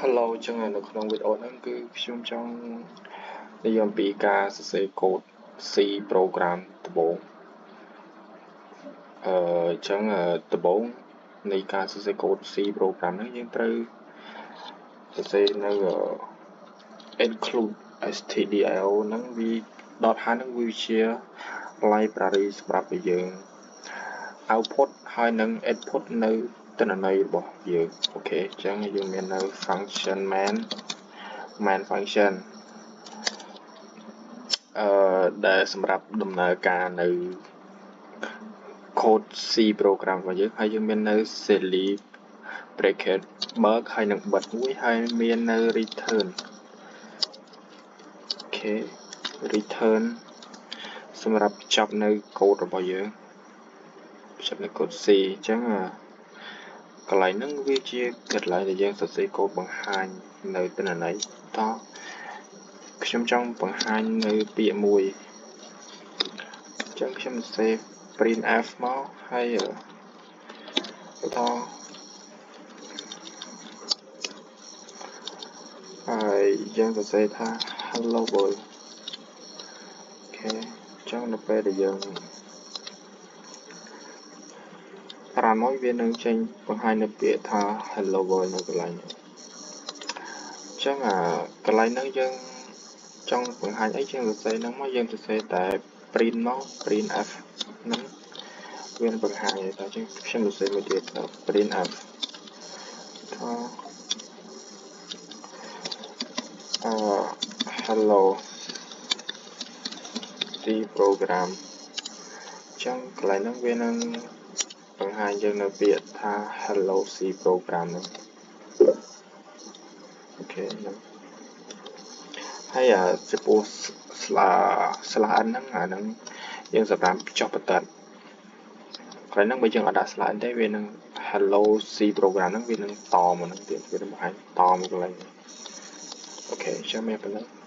Hello ចឹងនៅក្នុងវីដេអូហ្នឹងគឺខ្ញុំចង់និយាយអំពីការសរសេរកូដ C program ដំបូងចឹងដំបូងនៃការសរសេរកូដ C program ហ្នឹងយើងត្រូវសរសេរនៅ include stdio ហ្នឹងវាដតហើយហ្នឹងវាជា library សម្រាប់ឲ្យយើង output ហើយនឹង input នៅទិន្នន័យរបស់យើងអូខេអញ្ចឹងយើងមាននៅ function main function ដែលសម្រាប់ដំណើរការនៅ code C program របស់យើងហើយយើងមាននៅ select bracket បើកហើយនឹងបិទមួយហើយមាននៅ return អូខេ return សម្រាប់បញ្ចប់នៅ code របស់យើងបញ្ចប់នៅ code C អញ្ចឹងកន្លែងហ្នឹងវាជាកន្លែងដែលយើងសរសេរកូដបង្ហាញនៅទិន្នន័យតខ្ញុំចង់បង្ហាញនៅពាក្យមួយអញ្ចឹងខ្ញុំសរសេរ printf មកហើយហើយយើងសរសេរថា hello world អូខេអញ្ចឹងនៅពេលដែលយើងប្រាំមកវានឹងចេញបង្ហាញនៅពាក្យថា hello world នៅកន្លែងនេះអញ្ចឹងកន្លែងហ្នឹងយើងចង់បង្ហាញអីយើងសរសេរហ្នឹងមកយើងសរសេរតែ print មក printf ហ្នឹងវានឹងបង្ហាញតែអញ្ចឹងខ្ញុំសរសេរមួយទៀតថា printf ថា hello C program អញ្ចឹងកន្លែងហ្នឹងវានឹងបង្ហាញយើងនៅពាក្យថា hello C program ហ្នឹងអូខេហ្នឹងហើយចំពោះស្លាn ហ្នឹងអាហ្នឹងយើងសម្រាប់ចុះបន្តិតកន្លែងហ្នឹងបើយើងអត់ដាក់ស្លានទេវានឹង hello C program ហ្នឹងវានឹងតមកហ្នឹងទៀតវានឹងបង្ហាញតមកកន្លែងអូខេចាំមានប៉ុណ្ណឹង